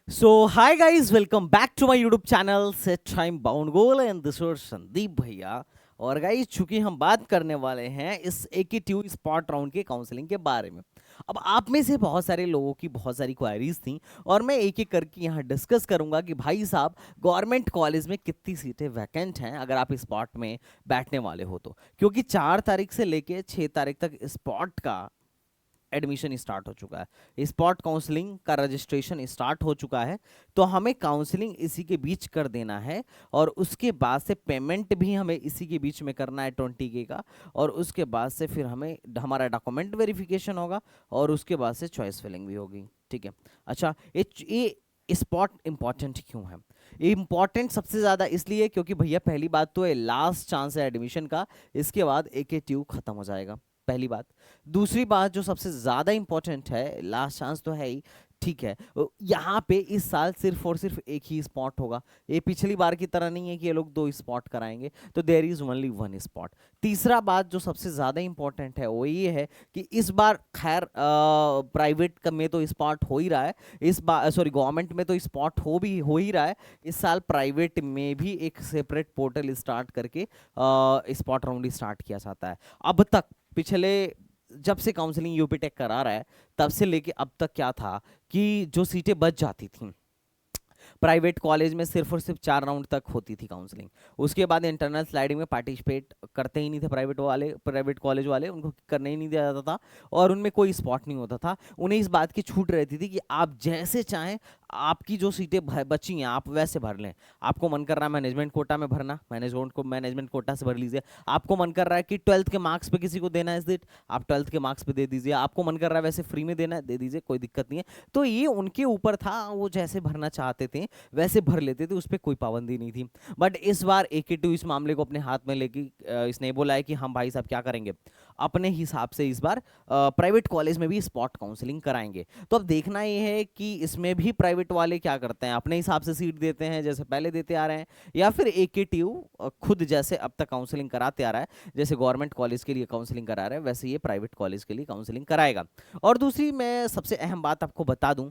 So, hi guys, welcome back to my YouTube channel Set Time Bound Goal and this is Sandeep भैया। और guys चूंकि हम बात करने वाले हैं इस AKTU स्पॉट राउंड के काउंसलिंग के बारे में। अब आप में से बहुत सारे लोगों की बहुत सारी क्वायरीज थी और मैं एक एक करके यहाँ डिस्कस करूंगा कि भाई साहब गवर्नमेंट कॉलेज में कितनी सीटें वैकेंट हैं अगर आप स्पॉट में बैठने वाले हो तो, क्योंकि 4 तारीख से लेके 6 तारीख तक स्पॉट का एडमिशन स्टार्ट हो चुका है, स्पॉट काउंसलिंग का रजिस्ट्रेशन स्टार्ट हो चुका है। तो हमें काउंसलिंग इसी के बीच कर देना है और उसके बाद से पेमेंट भी हमें इसी के बीच में करना है 20K का। और उसके बाद से फिर हमें हमारा डॉक्यूमेंट वेरिफिकेशन होगा और उसके बाद से चॉइस फिलिंग भी होगी। ठीक है। अच्छा, ये स्पॉट इंपॉर्टेंट क्यों है? इंपॉर्टेंट सबसे ज़्यादा इसलिए क्योंकि भैया पहली बात तो है लास्ट चांस है एडमिशन का, इसके बाद AKTU खत्म हो जाएगा, पहली बात। दूसरी बात जो सबसे ज़्यादा इंपॉर्टेंट है, लास्ट चांस तो है ही, ठीक है, यहाँ पे इस साल सिर्फ और सिर्फ एक ही स्पॉट होगा। ये पिछली बार की तरह नहीं है कि ये लोग 2 स्पॉट कराएंगे, तो देयर इज ओनली 1 स्पॉट। तीसरा बात जो सबसे ज़्यादा इंपॉर्टेंट है वो ये है कि इस बार खैर प्राइवेट में तो स्पॉट हो ही रहा है, इस बार सॉरी गवर्नमेंट में तो स्पॉट हो ही रहा है। इस साल प्राइवेट में भी एक सेपरेट पोर्टल स्टार्ट करके स्पॉट राउंड स्टार्ट किया जाता है। अब तक पिछले जब से काउंसलिंग यूपी टेक करा रहा है तब से लेके अब तक क्या था कि जो सीटें बच जाती थी प्राइवेट कॉलेज में सिर्फ और सिर्फ 4 राउंड तक होती थी काउंसलिंग। उसके बाद इंटरनल स्लाइडिंग में पार्टिसिपेट करते ही नहीं थे प्राइवेट कॉलेज वाले, उनको करने ही नहीं दिया जाता था और उनमें कोई स्पॉट नहीं होता था। उन्हें इस बात की छूट रहती थी कि आप जैसे चाहें, आपकी जो सीटें बची हैं आप वैसे भर लें। आपको मन कर रहा है मैनेजमेंट कोटा में भरना, मैनेजमेंट कोटा से भर लीजिए। आपको मन कर रहा है कि 12th के मार्क्स पे किसी को देना है सीट, आप 12th के मार्क्स पे दे दीजिए। आपको मन कर रहा है वैसे फ्री में देना है, दे दीजिए, कोई दिक्कत नहीं है। तो ये उनके ऊपर था, वो जैसे भरना चाहते थे वैसे भर लेते थे, उस पर कोई पाबंदी नहीं थी। बट इस बार AKTU इस मामले को अपने हाथ में लेके इसने बोला है कि हम भाई साहब क्या करेंगे, अपने हिसाब से इस बार प्राइवेट कॉलेज में भी स्पॉट काउंसलिंग कराएंगे। तो अब देखना ये है कि इसमें भी प्राइवेट वाले क्या करते हैं, अपने हिसाब से सीट देते हैं जैसे पहले देते आ रहे हैं, या फिर AKTU खुद जैसे अब तक काउंसलिंग कराते आ रहा है, जैसे गवर्नमेंट कॉलेज के लिए काउंसलिंग करा रहे हैं वैसे ये प्राइवेट कॉलेज के लिए काउंसलिंग कराएगा। और दूसरी मैं सबसे अहम बात आपको बता दूं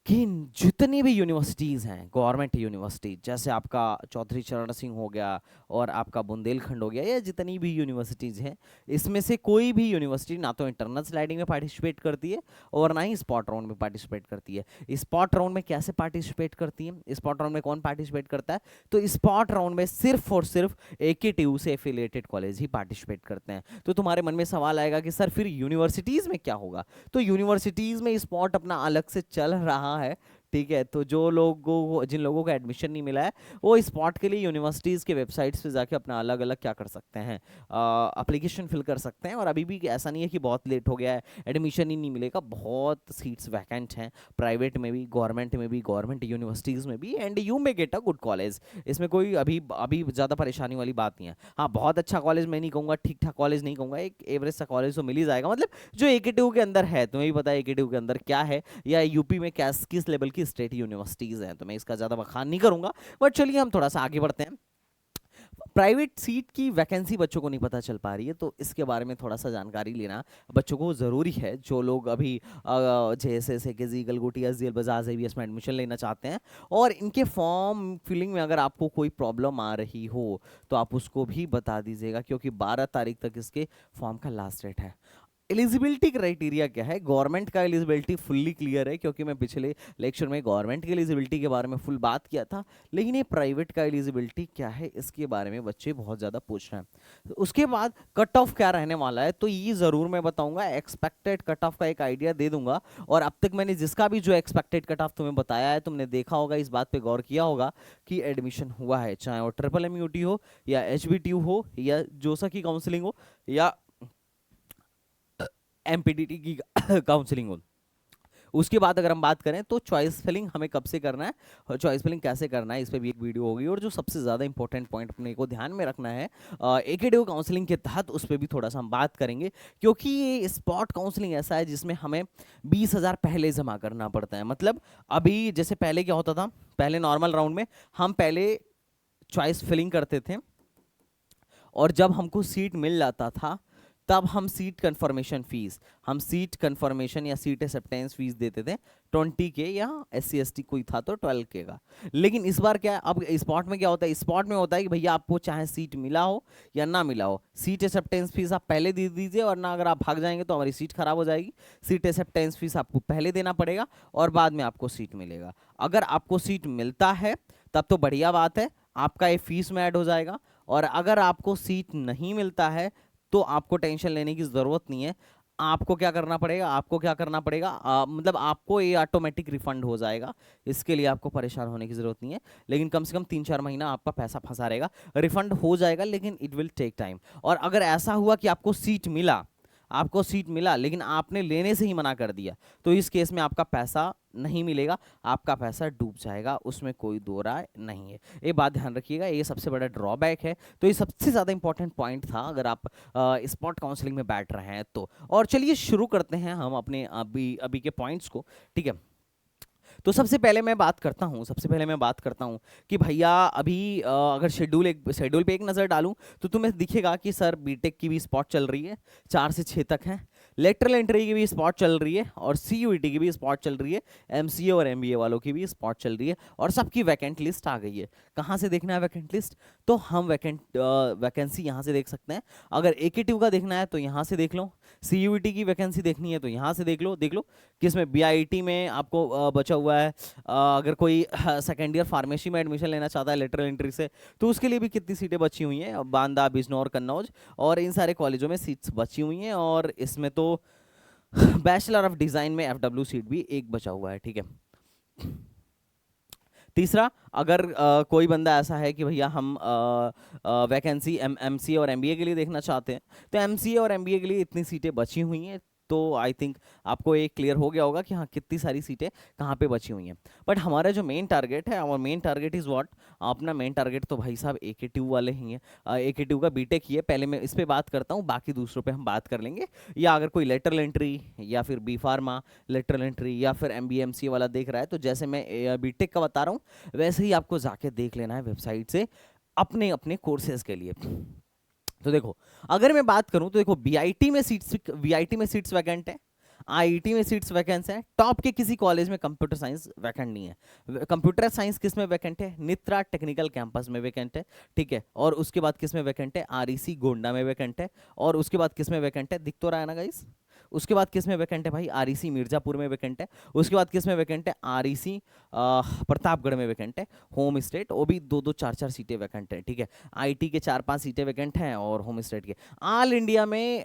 कि जितनी भी यूनिवर्सिटीज़ हैं गवर्नमेंट यूनिवर्सिटी, जैसे आपका चौधरी चरण सिंह हो गया और आपका बुंदेलखंड हो गया, या जितनी भी यूनिवर्सिटीज़ हैं, इसमें से कोई भी यूनिवर्सिटी ना तो इंटरनल स्लाइडिंग में पार्टिसिपेट करती है और ना ही स्पॉट राउंड में पार्टिसिपेट करती है। स्पॉट राउंड में कैसे पार्टिसिपेट करती है, स्पॉट राउंड में कौन पार्टिसिपेट करता है? तो स्पॉट राउंड में सिर्फ और सिर्फ AKTU से एफिलिएटेड कॉलेज ही पार्टिसिपेट करते हैं। तो तुम्हारे मन में सवाल आएगा कि सर फिर यूनिवर्सिटीज़ में क्या होगा? तो यूनिवर्सिटीज़ में स्पॉट अपना अलग से चल रहा है, ठीक है। तो जिन लोगों को एडमिशन नहीं मिला है वो स्पॉट के लिए यूनिवर्सिटीज़ के वेबसाइट्स पे जाके अपना अलग अलग क्या कर सकते हैं, एप्लीकेशन फिल कर सकते हैं। और अभी भी ऐसा नहीं है कि बहुत लेट हो गया है, एडमिशन ही नहीं मिलेगा, बहुत सीट्स वैकेंट हैं प्राइवेट में भी, गवर्नमेंट में भी, गवर्नमेंट यूनिवर्सिटीज़ में भी, and you may get a good college. इसमें कोई अभी अभी ज़्यादा परेशानी वाली बात नहीं है। हाँ, बहुत अच्छा कॉलेज मैं नहीं कहूँगा, ठीक ठाक कॉलेज नहीं कहूँगा, एक एवरेज सा कॉलेज तो मिल ही जाएगा। मतलब जो AKTU के अंदर है, तुम्हें भी पता है AKTU के अंदर क्या है, या यूपी में किस लेवल की स्टेट यूनिवर्सिटीज़ हैं, तो मैं इसका ज़्यादा बखान नहीं करूंगा। बट चलिए हम थोड़ा सा आगे बढ़ते हैं। प्राइवेट सीट की वैकेंसी बच्चों को नहीं पता चल पा रही है, तो इसके बारे में थोड़ा सा जानकारी लेना बच्चों को ज़रूरी है। जो लोग अभी JSS AKG गलगोटी SDL Bajaj ABS में एडमिशन लेना चाहते हैं और इनके फॉर्म फिलिंग में अगर आपको कोई प्रॉब्लम आ रही हो तो आप उसको भी बता दीजिएगा, क्योंकि 12 तारीख तक इसके फॉर्म का लास्ट डेट है। एलिजिबिलिटी क्राइटेरिया क्या है? गवर्नमेंट का एलिजिबिलिटी फुल्ली क्लियर है, क्योंकि मैं पिछले लेक्चर में गवर्नमेंट की एलिजिबिलिटी के बारे में फुल बात किया था। लेकिन ये प्राइवेट का एलिजिबिलिटी क्या है, इसके बारे में बच्चे बहुत ज़्यादा पूछ रहे हैं। तो उसके बाद कट ऑफ क्या रहने वाला है तो ये ज़रूर मैं बताऊंगा, एक्सपेक्टेड कट ऑफ का एक आइडिया दे दूंगा। और अब तक मैंने जिसका भी जो एक्सपेक्टेड कट ऑफ तुम्हें बताया है, तुमने देखा होगा, इस बात पर गौर किया होगा कि एडमिशन हुआ है, चाहे वो MMUT हो या HBTU हो या जोसा की काउंसलिंग हो या MPDT की काउंसलिंग हो। उसके बाद अगर हम बात करें तो चॉइस फिलिंग हमें कब से करना है और चॉइस फिलिंग कैसे करना है, इस पर भी एक वीडियो होगी। और जो सबसे ज़्यादा इंपॉर्टेंट पॉइंट अपने को ध्यान में रखना है AKTU काउंसलिंग के तहत, उस पर भी थोड़ा सा हम बात करेंगे, क्योंकि ये स्पॉट काउंसलिंग ऐसा है जिसमें हमें 20,000 पहले जमा करना पड़ता है। मतलब अभी जैसे पहले क्या होता था, पहले नॉर्मल राउंड में हम पहले चॉइस फिलिंग करते थे और जब हमको सीट मिल जाता था तब हम सीट कंफर्मेशन या सीट एक्सेप्टेंस फीस देते थे 20K, या SC ST कोई था तो 12K का। लेकिन इस बार क्या है, अब स्पॉट में क्या होता है, स्पॉट में होता है कि भैया आपको चाहे सीट मिला हो या ना मिला हो, सीट एक्सेप्टेंस फीस आप पहले दे दीजिए, वरना अगर आप भाग जाएंगे तो हमारी सीट खराब हो जाएगी। सीट एक्सेप्टेंस फीस आपको पहले देना पड़ेगा और बाद में आपको सीट मिलेगा। अगर आपको सीट मिलता है तब तो बढ़िया बात है, आपका ये फीस में ऐड हो जाएगा। और अगर आपको सीट नहीं मिलता है तो आपको टेंशन लेने की ज़रूरत नहीं है। आपको क्या करना पड़ेगा, मतलब आपको ये ऑटोमेटिक रिफंड हो जाएगा, इसके लिए आपको परेशान होने की ज़रूरत नहीं है। लेकिन कम से कम 3-4 महीना आपका पैसा फंसा रहेगा। रिफंड हो जाएगा लेकिन इट विल टेक टाइम। और अगर ऐसा हुआ कि आपको सीट मिला लेकिन आपने लेने से ही मना कर दिया, तो इस केस में आपका पैसा नहीं मिलेगा, आपका पैसा डूब जाएगा, उसमें कोई दो राय नहीं है। ये बात ध्यान रखिएगा, ये सबसे बड़ा ड्रॉबैक है। तो ये सबसे ज़्यादा इंपॉर्टेंट पॉइंट था अगर आप स्पॉट काउंसलिंग में बैठ रहे हैं तो। और चलिए शुरू करते हैं हम अपने अभी के पॉइंट्स को, ठीक है। तो सबसे पहले मैं बात करता हूँ कि भैया अभी अगर शेड्यूल पे एक नज़र डालूं तो तुम्हें दिखेगा कि सर बीटेक की भी स्पॉट चल रही है, 4 से 6 तक है। लेटरल एंट्री की भी स्पॉट चल रही है और CUET की भी स्पॉट चल रही है। MCA और MBA वालों की भी स्पॉट चल रही है और सबकी वैकेंट लिस्ट आ गई है। कहाँ से देखना है वैकेंट लिस्ट, तो हम वैकेंसी यहाँ से देख सकते हैं। अगर AKTU का देखना है तो यहाँ से देख लो, CUET की वैकेंसी देखनी है तो यहाँ से देख लो किसमें BIT में आपको बचा हुआ है। अगर कोई सेकेंड ईयर फार्मेसी में एडमिशन लेना चाहता है लेटरल एंट्री से, तो उसके लिए भी कितनी सीटें बची हुई हैं, बांदा, बिजनौर, कन्नौज और इन सारे कॉलेजों में सीट्स बची हुई हैं। और इसमें तो बैचलर ऑफ डिज़ाइन में FW सीट भी एक बचा हुआ है, ठीक है। तीसरा, अगर कोई बंदा ऐसा है कि भैया हम वैकेंसी MCA और MBA के लिए देखना चाहते हैं, तो MCA और MBA के लिए इतनी सीटें बची हुई हैं, तो आई थिंक आपको एक क्लियर हो गया होगा कि हाँ कितनी सारी सीटें कहाँ पे बची हुई हैं। बट हमारा जो मेन टारगेट है, और मेन टारगेट इज़ व्हाट, अपना मेन टारगेट तो भाई साहब AKTU वाले ही हैं। AKTU का बीटेक ही है। पहले मैं इस पर बात करता हूँ, बाकी दूसरों पे हम बात कर लेंगे। या अगर कोई लेटरल एंट्री या फिर B फार्मा लेटरल एंट्री या फिर MBA MCA वाला देख रहा है, तो जैसे मैं बीटेक का बता रहा हूँ वैसे ही आपको जाके देख लेना है वेबसाइट से अपने अपने कोर्सेज के लिए। तो देखो, अगर मैं बात करूं तो देखो BIT में सीट्स वैकेंट है, IIT में सीट्स वैकेंट है। टॉप के किसी कॉलेज में कंप्यूटर साइंस वैकेंट नहीं है। कंप्यूटर साइंस किस में वैकेंट है, नित्रा टेक्निकल कैंपस में वैकेंट है, ठीक है। और उसके बाद किस में वैकेंट है, REC गोंडा में वैकेंट है। और उसके बाद किस में वैकेंट है, दिख तो रहा है ना गाइस। उसके बाद किस में वैकेंट है भाई, REC मिर्जापुर में वैकेंट है। उसके बाद किस में वैकेंट है, REC प्रतापगढ़ में वैकेंट है। होम स्टेट, वो भी 2-2 4-4 सीटें वैकेंट है, ठीक है। IT के 4-5 सीटें वैकेंट हैं और होम स्टेट के ऑल इंडिया में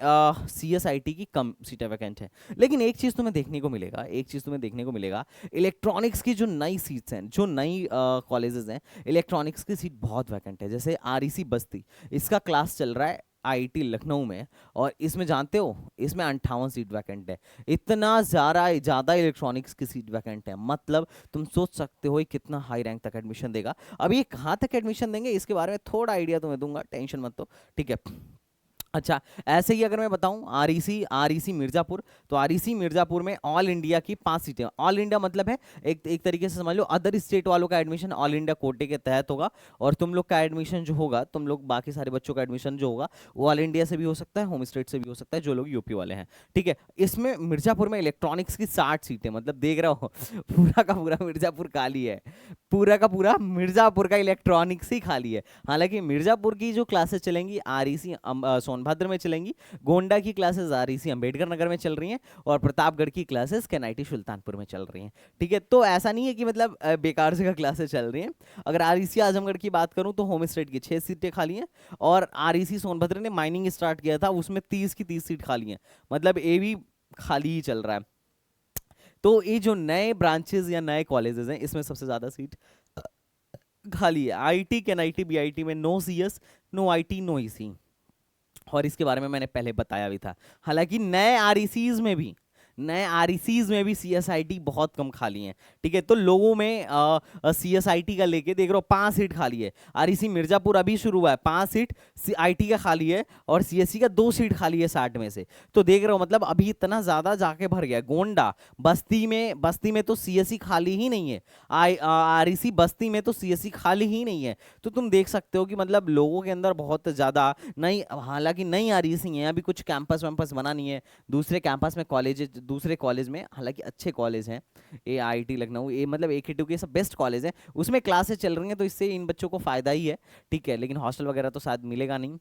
CSIT की कम सीटें वैकेंट हैं। लेकिन एक चीज़ तुम्हें देखने को मिलेगा, इलेक्ट्रॉनिक्स की जो नई सीट्स हैं, जो नई कॉलेजेस हैं, इलेक्ट्रॉनिक्स की सीट बहुत वैकेंट है। जैसे REC बस्ती, इसका क्लास चल रहा है IIT लखनऊ में, और इसमें जानते हो इसमें 58 सीट वैकेंट है। इतना ज़्यादा इलेक्ट्रॉनिक्स की सीट वैकेंट है, मतलब तुम सोच सकते हो ये कितना हाई रैंक तक एडमिशन देगा। अब ये कहाँ तक एडमिशन देंगे इसके बारे में थोड़ा आइडिया तुम्हें दूंगा, टेंशन मत लो, ठीक है। अच्छा, ऐसे ही अगर मैं बताऊं REC मिर्जापुर, तो REC मिर्जापुर में ऑल इंडिया की 5 सीटें। ऑल इंडिया मतलब है एक तरीके से समझ लो अदर स्टेट वालों का एडमिशन ऑल इंडिया कोटे के तहत होगा, और तुम लोग का एडमिशन जो होगा, तुम लोग बाकी सारे बच्चों का एडमिशन जो होगा वो ऑल इंडिया से भी हो सकता है, होम स्टेट से भी हो सकता है, जो लोग यूपी वाले हैं, ठीक है। इसमें मिर्जापुर में इलेक्ट्रॉनिक्स की 60 सीटें, मतलब देख रहे हो पूरा का पूरा मिर्जापुर खाली है, पूरा का पूरा मिर्जापुर का इलेक्ट्रॉनिक्स ही खाली है। हालांकि मिर्जापुर की जो क्लासेस चलेंगी REC सोनभद्र में चलेंगी, गोंडा की क्लासेस REC अंबेडकर नगर में चल रही हैं, और प्रतापगढ़ की क्लासेस KNIT सुल्तानपुर में चल रही हैं, ठीक है। तो ऐसा नहीं है कि मतलब बेकार जगह क्लासेस चल रही हैं। अगर REC आजमगढ़ की बात करूं तो होम स्टेट की 6 सीटें खाली हैं, और REC सोनभद्र ने माइनिंग स्टार्ट किया था, उसमें 30 की 30 सीट खाली हैं, मतलब ये भी खाली ही चल रहा है। तो ये जो नए ब्रांचेस या नए कॉलेजेस हैं, इसमें सबसे ज्यादा सीट खाली है। IIT KNIT BIT में no CS, no IT, no EC, और इसके बारे में मैंने पहले बताया भी था। हालांकि नए RECs में भी नए आरईसीज में भी सीएसआईटी बहुत कम खाली हैं, ठीक है। तो लोगों में सीएसआईटी का लेके देख रहे हो 5 सीट खाली है। आरईसी मिर्जापुर अभी शुरू हुआ है, 5 सीट आईटी का खाली है और सीएससी का 2 सीट खाली है 60 में से। तो देख रहे हो मतलब अभी इतना ज्यादा जाके भर गया। गोंडा बस्ती में तो सीएससी खाली ही नहीं है। आरईसी बस्ती में तो सीएससी खाली ही नहीं है। तो तुम देख सकते हो कि मतलब लोगों के अंदर बहुत ज्यादा नई, हालांकि नई आरईसी है, अभी कुछ कैंपस वैम्पस बना नहीं है दूसरे कैंपस में, कॉलेज दूसरे कॉलेज में, हालांकि अच्छे कॉलेज हैं, ए आई टी लखनऊ, ये मतलब AK2 के सब बेस्ट कॉलेज हैं, उसमें क्लासेस चल रही हैं, तो इससे इन बच्चों को फायदा ही है, ठीक है। लेकिन हॉस्टल वगैरह तो शायद मिलेगा नहीं,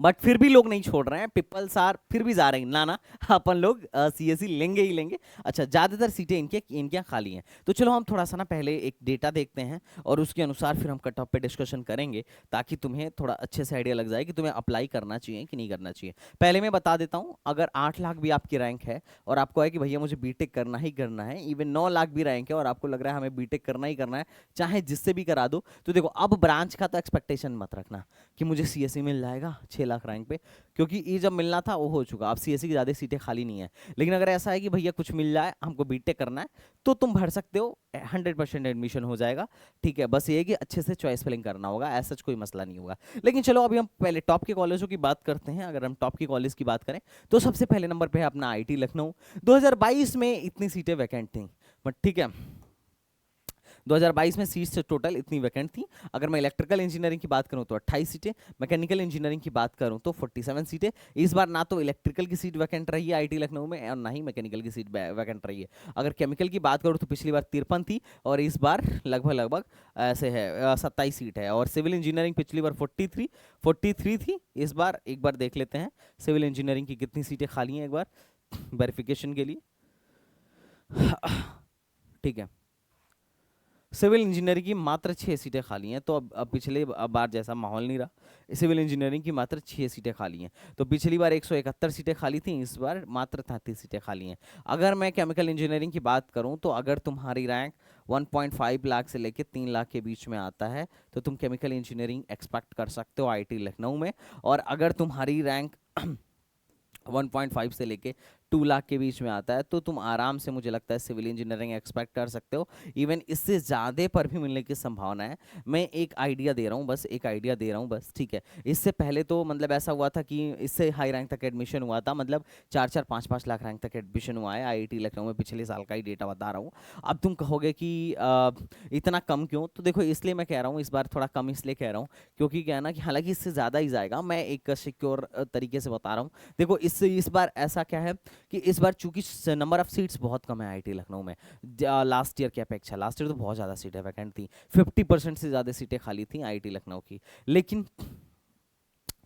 बट फिर भी लोग नहीं छोड़ रहे हैं, पीपल सार फिर भी जा रहे हैं, ना ना अपन लोग सीएससी लेंगे ही लेंगे। अच्छा, ज्यादातर सीटें इनके यहाँ खाली हैं। तो चलो हम थोड़ा सा ना पहले एक डेटा देखते हैं और उसके अनुसार फिर हम कट ऑफ पे डिस्कशन करेंगे, ताकि तुम्हें थोड़ा अच्छे से आइडिया लग जाए कि तुम्हें अप्लाई करना चाहिए कि नहीं करना चाहिए। पहले मैं बता देता हूँ, अगर 8 लाख भी आपकी रैंक है और आपको है कि भैया मुझे बीटेक करना ही करना है, इवन 9 लाख भी रैंक है और आपको लग रहा है हमें बीटेक करना ही करना है, चाहे जिससे भी करा दो, तो देखो अब ब्रांच का तो एक्सपेक्टेशन मत रखना कि मुझे सीएससी मिल जाएगा 6 लाख रैंक पे, क्योंकि ये जब मिलना था वो हो चुका। अब सीएससी की ज़्यादा सीटें खाली नहीं है। लेकिन अगर ऐसा है कि भैया कुछ मिल जाए, हमको बीटेक करना है, तो तुम भर सकते हो, 100% एडमिशन हो जाएगा, ठीक है। बस ये है कि अच्छे से चॉइस फिलिंग करना होगा, ऐसा कोई मसला नहीं होगा। लेकिन चलो अभी हम पहले टॉप के कॉलेजों की बात करते हैं। अगर हम टॉप के कॉलेज की बात करें तो सबसे पहले नंबर पे है अपना आईटी लखनऊ। 2022 में इतनी सीटें वैकेंट थी, बट ठीक है, 2022 में सीट्स टोटल इतनी वैकेंट थी। अगर मैं इलेक्ट्रिकल इंजीनियरिंग की बात करूं तो 28 सीटें, मैकेनिकल इंजीनियरिंग की बात करूं तो 47 सीटें। इस बार ना तो इलेक्ट्रिकल की सीट वैकेंट रही है आईटी लखनऊ में और ना ही मैकेनिकल की सीट वैकेंट रही है। अगर केमिकल की बात करूं तो पिछली बार 53 थी और इस बार लगभग ऐसे है 27 सीट है। और सिविल इंजीनियरिंग पिछली बार 43 थी, इस बार एक बार देख लेते हैं सिविल इंजीनियरिंग की कितनी सीटें खाली हैं, एक बार वेरिफिकेशन के लिए, ठीक है। सिविल इंजीनियरिंग की मात्र 6 सीटें खाली हैं, तो अब पिछले बार जैसा माहौल नहीं रहा। सिविल इंजीनियरिंग की मात्र 6 सीटें खाली हैं, तो पिछली बार 171 सीटें खाली थी, इस बार मात्र 33 सीटें खाली हैं। अगर मैं केमिकल इंजीनियरिंग की बात करूं तो अगर तुम्हारी रैंक 1.5 लाख से लेकर 3 लाख के बीच में आता है तो तुम केमिकल इंजीनियरिंग एक्सपेक्ट कर सकते हो आईटी लखनऊ में। और अगर तुम्हारी रैंक 1.5 से लेके 2 लाख के बीच में आता है तो तुम आराम से, मुझे लगता है, सिविल इंजीनियरिंग एक्सपेक्ट कर सकते हो। इवन इससे ज़्यादा पर भी मिलने की संभावना है। मैं एक आइडिया दे रहा हूँ, बस एक आइडिया दे रहा हूँ बस, ठीक है। इससे पहले तो मतलब ऐसा हुआ था कि इससे हाई रैंक तक एडमिशन हुआ था, मतलब 4-4, 5-5 लाख रैंक तक एडमिशन हुआ है आईआईटी लखनऊ में, पिछले साल का ही डेटा बता रहा हूँ। अब तुम कहोगे कि इतना कम क्यों, तो देखो इसलिए मैं कह रहा हूँ, इस बार थोड़ा कम इसलिए कह रहा हूँ क्योंकि क्या है ना कि हालांकि इससे ज़्यादा ही जाएगा, मैं एक सिक्योर तरीके से बता रहा हूँ। देखो इस बार ऐसा क्या है कि इस बार चूंकि नंबर ऑफ सीट्स बहुत कम है आईटी लखनऊ में लास्ट ईयर की अपेक्षा। लास्ट ईयर तो बहुत ज़्यादा सीटें वैकेंट थी, 50% से ज़्यादा सीटें खाली थी आईटी लखनऊ की, लेकिन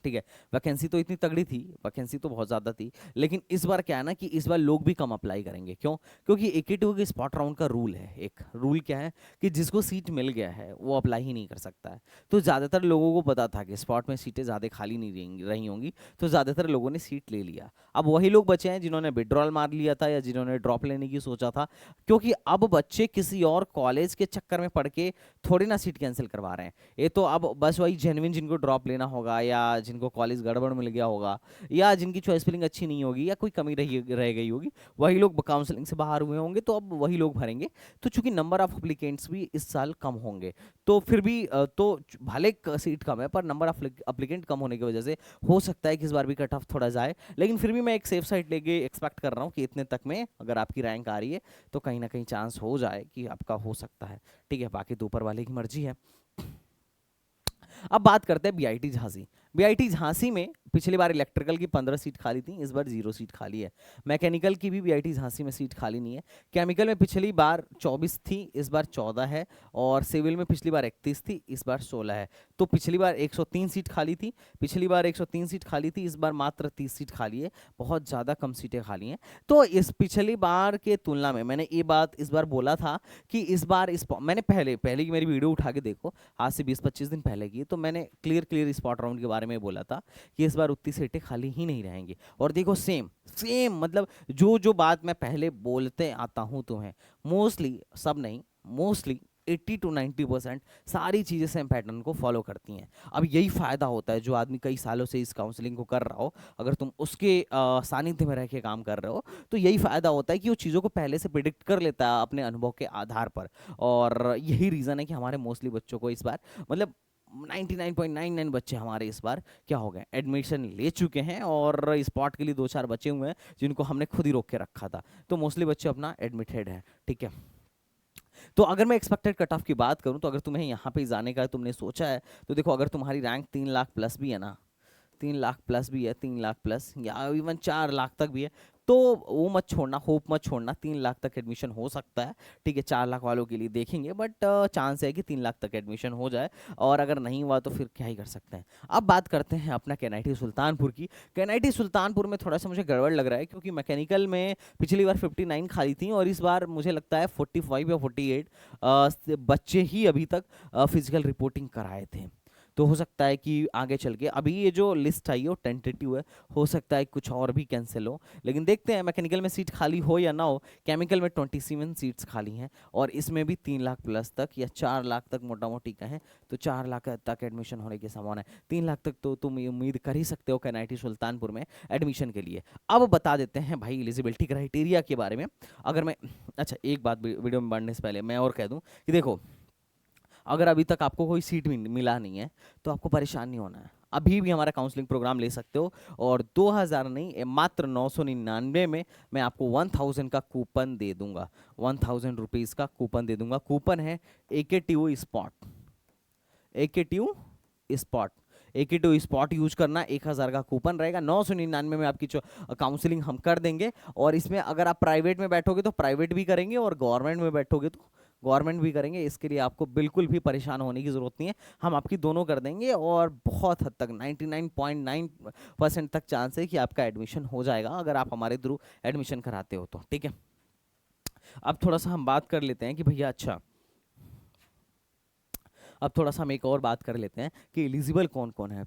ठीक है, वैकेंसी तो इतनी तगड़ी थी, वैकेंसी तो बहुत ज़्यादा थी। लेकिन इस बार क्या है ना कि इस बार लोग भी कम अप्लाई करेंगे, क्यों? क्योंकि AK2 के स्पॉट राउंड का रूल है, एक रूल क्या है कि जिसको सीट मिल गया है वो अप्लाई ही नहीं कर सकता है। तो ज़्यादातर लोगों को पता था कि स्पॉट में सीटें ज़्यादा खाली नहीं रही होंगी, तो ज़्यादातर लोगों ने सीट ले लिया। अब वही लोग बचे हैं जिन्होंने विड्रॉल मार लिया था या जिन्होंने ड्रॉप लेने की सोचा था, क्योंकि अब बच्चे किसी और कॉलेज के चक्कर में पढ़ के थोड़ी ना सीट कैंसिल करवा रहे हैं। ये तो अब बस वही जेन्युइन जिनको ड्रॉप लेना होगा या जिनको कॉलेज गड़बड़ मिल गया होगा या जिनकी चॉइस फिलिंग अच्छी नहीं होगी या कोई कमी रह गई होगी, वही लोग काउंसलिंग से बाहर हुए होंगे, तो अब वही लोग भरेंगे। तो चूंकि नंबर ऑफ अप्लीकेंट्स भी इस साल कम होंगे, तो फिर भी तो भले सीट कम है पर नंबर ऑफ अप्लीकेंट कम होने की वजह से हो सकता है कि इस बार भी कट ऑफ थोड़ा जाए। लेकिन फिर भी मैं एक सेफ साइड लेके एक्सपेक्ट कर रहा हूँ कि इतने तक में अगर आपकी रैंक आ रही है तो कहीं ना कहीं चांस हो जाए कि आपका हो सकता है, ठीक है। बाकी तो ऊपर वाले की मर्जी है। अब बात करते हैं बीआईटी झांसी। बीआईटी झांसी में पिछली बार इलेक्ट्रिकल की 15 सीट खाली थी, इस बार 0 सीट खाली है। मैकेनिकल की भी बीआईटी झांसी में सीट खाली नहीं है। केमिकल में पिछली बार 24 थी, इस बार 14 है। और सिविल में पिछली बार 31 थी, इस बार 16 है। तो पिछली बार 103 सीट खाली थी, इस बार मात्र 30 सीट खाली है। बहुत ज़्यादा कम सीटें खाली हैं। तो इस पिछली बार के तुलना में मैंने ये बात इस बार बोला था कि इस बार मैंने पहले की मेरी वीडियो उठा के देखो, आज से 20-25 दिन पहले की, तो मैंने क्लियर स्पॉट राउंड के बारे में बोला था कि इस बार उतनी सीटें खाली ही नहीं रहेंगी। और देखो सेम मतलब जो बात मैं पहले बोलते आता हूं तुम्हें, मोस्टली, सब नहीं, मोस्टली 80 to 90% सारी चीज़ें सेम पैटर्न को फॉलो करती हैं। अब यही फ़ायदा होता है जो आदमी कई सालों से इस काउंसलिंग को कर रहा हो, अगर तुम उसके सानिध्य में रह के काम कर रहे हो तो यही फ़ायदा होता है कि वो चीज़ों को पहले से प्रिडिक्ट कर लेता है अपने अनुभव के आधार पर। और यही रीज़न है कि हमारे मोस्टली बच्चों को इस बार मतलब 99.99 बच्चे हमारे इस बार क्या हो गए, एडमिशन ले चुके हैं। और स्पॉट के लिए 2-4 बचे हुए हैं जिनको हमने खुद ही रोक के रखा था, तो मोस्टली बच्चे अपना एडमिटेड हैं। ठीक है, तो अगर मैं एक्सपेक्टेड कट ऑफ की बात करूं तो अगर तुम्हें यहाँ पे जाने का तुमने सोचा है तो देखो, अगर तुम्हारी रैंक 3 लाख प्लस भी है ना, 3 लाख प्लस भी है, 3 लाख प्लस या इवन 4 लाख तक भी है, तो वो मत छोड़ना, होप मत छोड़ना। 3 लाख तक एडमिशन हो सकता है। ठीक है, 4 लाख वालों के लिए देखेंगे, बट चांस है कि 3 लाख तक एडमिशन हो जाए। और अगर नहीं हुआ तो फिर क्या ही कर सकते हैं। अब बात करते हैं अपना केनाइटी सुल्तानपुर की। केनाइटी सुल्तानपुर में थोड़ा सा मुझे गड़बड़ लग रहा है, क्योंकि मैकेनिकल में पिछली बार 59 खाली थी और इस बार मुझे लगता है 45 या 48 बच्चे ही अभी तक फिजिकल रिपोर्टिंग कराए थे। तो हो सकता है कि आगे चल के अभी ये जो लिस्ट आई है वो टेंटेटिव है, हो सकता है कुछ और भी कैंसिल हो, लेकिन देखते हैं मैकेनिकल में सीट खाली हो या ना हो। केमिकल में 27 सीट्स खाली हैं और इसमें भी 3 लाख प्लस तक या 4 लाख तक मोटा मोटी कहें तो 4 लाख तक एडमिशन होने की संभावना है। 3 लाख तक तो तुम उम्मीद कर ही सकते हो केनाइटी सुल्तानपुर में एडमिशन के लिए। अब बता देते हैं भाई एलिजिबिलिटी क्राइटेरिया के बारे में। अगर मैं अच्छा एक बात वीडियो में बढ़ने से पहले मैं और कह दूं कि देखो, अगर अभी तक आपको कोई सीट मिला नहीं है तो आपको परेशान नहीं होना है, अभी भी हमारा काउंसलिंग प्रोग्राम ले सकते हो। और 2000 नहीं, मात्र 999 में मैं आपको 1000 का कूपन दे दूंगा, 1000 रुपीज़ का कूपन दे दूंगा। कूपन है AKTU spot, AKTU spot, AKTU spot use करना, 1000 का कूपन रहेगा। 999 में आपकी जो काउंसलिंग हम कर देंगे। और इसमें अगर आप प्राइवेट में बैठोगे तो प्राइवेट भी करेंगे और गवर्नमेंट में बैठोगे तो गवर्नमेंट भी करेंगे। इसके लिए आपको बिल्कुल भी परेशान होने की ज़रूरत नहीं है, हम आपकी दोनों कर देंगे। और बहुत हद तक 99.9% तक चांस है कि आपका एडमिशन हो जाएगा अगर आप हमारे थ्रू एडमिशन कराते हो तो। ठीक है, अब थोड़ा सा हम बात कर लेते हैं कि भैया अच्छा, अब थोड़ा सा हम एक और बात कर लेते हैं कि एलिजिबल कौन कौन है।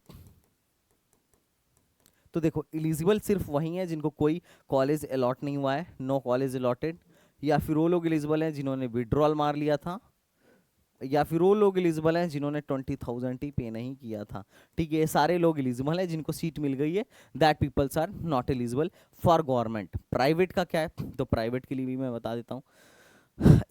तो देखो, एलिजिबल सिर्फ वही है जिनको कोई कॉलेज अलॉट नहीं हुआ है, नो कॉलेज अलॉटेड, या फिर वो लोग एलिजिबल हैं जिन्होंने विड्रॉल मार लिया था, या फिर वो लोग एलिजिबल हैं जिन्होंने 20,000 ही पे नहीं किया था। ठीक है, ये सारे लोग एलिजिबल हैं जिनको सीट मिल गई है। That peoples are not eligible for government. Private का क्या है, तो प्राइवेट के लिए भी मैं बता देता हूँ।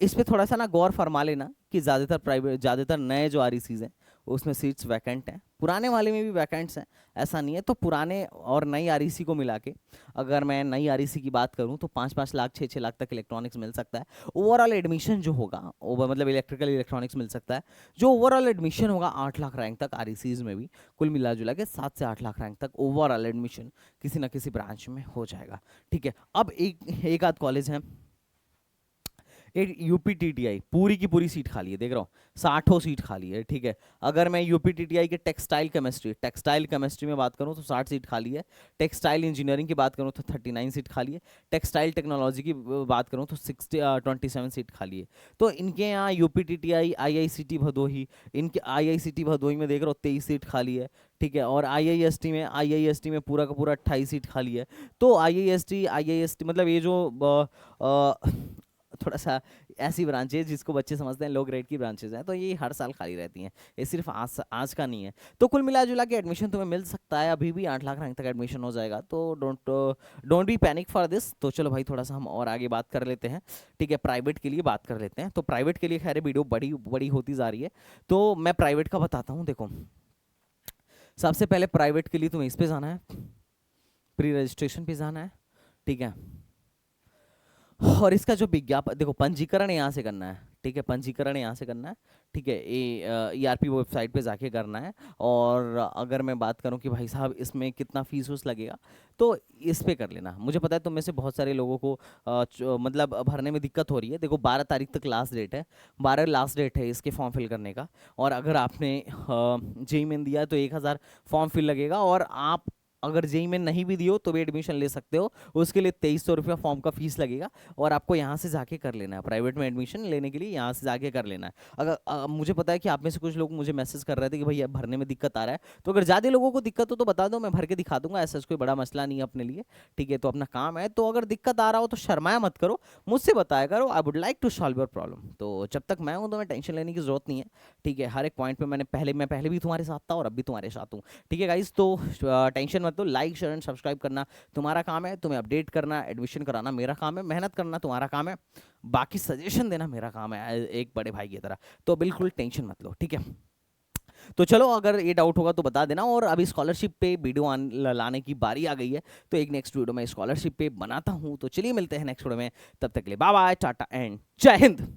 इस पे थोड़ा सा ना गौर फरमा लेना कि ज़्यादातर नए जो RECs हैं उसमें सीट्स वैकेंट हैं, पुराने वाले में भी वैकेंट्स हैं, ऐसा नहीं है। तो पुराने और नई REC को मिला के अगर मैं नई REC की बात करूं तो 5-5 लाख 6-6 लाख तक इलेक्ट्रॉनिक्स मिल सकता है। ओवरऑल एडमिशन जो होगा मतलब इलेक्ट्रिकल इलेक्ट्रॉनिक्स मिल सकता है, जो ओवरऑल एडमिशन होगा 8 लाख रैंक तक RECs में भी, कुल मिला जुला के 7 से 8 लाख रैंक तक ओवरऑल एडमिशन किसी ना किसी ब्रांच में हो जाएगा। ठीक है, अब एक आध कॉलेज है, एक UPTTI पूरी की पूरी सीट खाली है, देख रहा हूँ 60 सीट खाली है। ठीक है, अगर मैं UPTTI के टेक्सटाइल केमिस्ट्री में बात करूँ तो 60 सीट खाली है। टेक्सटाइल इंजीनियरिंग की बात करूँ तो 39 सीट खाली है। टेक्सटाइल टेक्नोलॉजी की बात करूँ तो 27 सीट खाली है। तो इनके यहाँ UPTTI IICT भदोही, इनके IICT भदोही में देख रहा हूँ 23 सीट खाली है। ठीक है, और IIST में पूरा का पूरा 28 सीट खाली है। तो IIST मतलब ये जो थोड़ा सा ऐसी ब्रांचेज जिसको बच्चे समझते हैं लो ग्रेड की ब्रांचेज हैं, तो ये हर साल खाली रहती हैं, ये सिर्फ आज का नहीं है। तो कुल मिला जुला के एडमिशन तुम्हें मिल सकता है, अभी भी 8 लाख रैंक तक एडमिशन हो जाएगा। तो don't be panic for this. तो चलो भाई थोड़ा सा हम और आगे बात कर लेते हैं। ठीक है, प्राइवेट के लिए बात कर लेते हैं। तो प्राइवेट के लिए खैर वीडियो बड़ी बड़ी होती जा रही है, तो मैं प्राइवेट का बताता हूँ। देखो, सबसे पहले प्राइवेट के लिए तुम्हें इस पे जाना है, प्री रजिस्ट्रेशन पे जाना है। ठीक है, और इसका जो विज्ञापन, देखो पंजीकरण यहाँ से करना है। ठीक है, पंजीकरण यहाँ से करना है। ठीक है, ERP वेबसाइट पे जाके करना है। और अगर मैं बात करूँ कि भाई साहब इसमें कितना फीस उस लगेगा, तो इस पे कर लेना। मुझे पता है तुम में से बहुत सारे लोगों को मतलब भरने में दिक्कत हो रही है। देखो 12 तारीख तक लास्ट डेट है, 12 लास्ट डेट है इसके फॉर्म फिल करने का। और अगर आपने JEE मेन दिया है तो 1000 फॉर्म फिल लगेगा। और आप अगर जेई में नहीं भी दियो तो भी एडमिशन ले सकते हो। उसके लिए 2300 रुपया फॉर्म का फीस लगेगा और आपको यहाँ से जाके कर लेना है। प्राइवेट में एडमिशन लेने के लिए यहाँ से जाके कर लेना है। अगर मुझे पता है कि आप में से कुछ लोग मुझे मैसेज कर रहे थे कि भैया भरने में दिक्कत आ रहा है, तो अगर ज़्यादा लोगों को दिक्कत हो तो बता दो, मैं भर के दिखा दूंगा, ऐसा कोई बड़ा मसला नहीं है अपने लिए। ठीक है, तो अपना काम है, तो अगर दिक्कत आ रहा हो तो शर्माया मत करो, मुझसे बताया करो। I would like to solve your problem. तो जब तक मैं हूँ तो मैं टेंशन लेने की जरूरत नहीं है। ठीक है, हर एक पॉइंट पे मैं पहले भी तुम्हारे साथ था और अब भी तुम्हारे साथ हूँ। ठीक है गाइस, तो टेंशन मत लो। लाइक शेयर एंड सब्सक्राइब करना तुम्हारा काम है, तुम्हें अपडेट करना एडमिशन कराना मेरा काम है, मेहनत करना तुम्हारा काम है, बाकी सजेशन देना मेरा काम है एक बड़े भाई की तरह। तो बिल्कुल टेंशन मत लो, ठीक है। तो चलो, अगर ये डाउट होगा तो बता देना। और अभी स्कॉलरशिप पे वीडियो लाने की बारी आ गई है, तो एक नेक्स्ट वीडियो में स्कॉलरशिप पे बनाता हूँ। तो चलिए मिलते हैं नेक्स्ट वीडियो में, तब तक के लिए बाय बाय, टाटा एंड जय हिंद।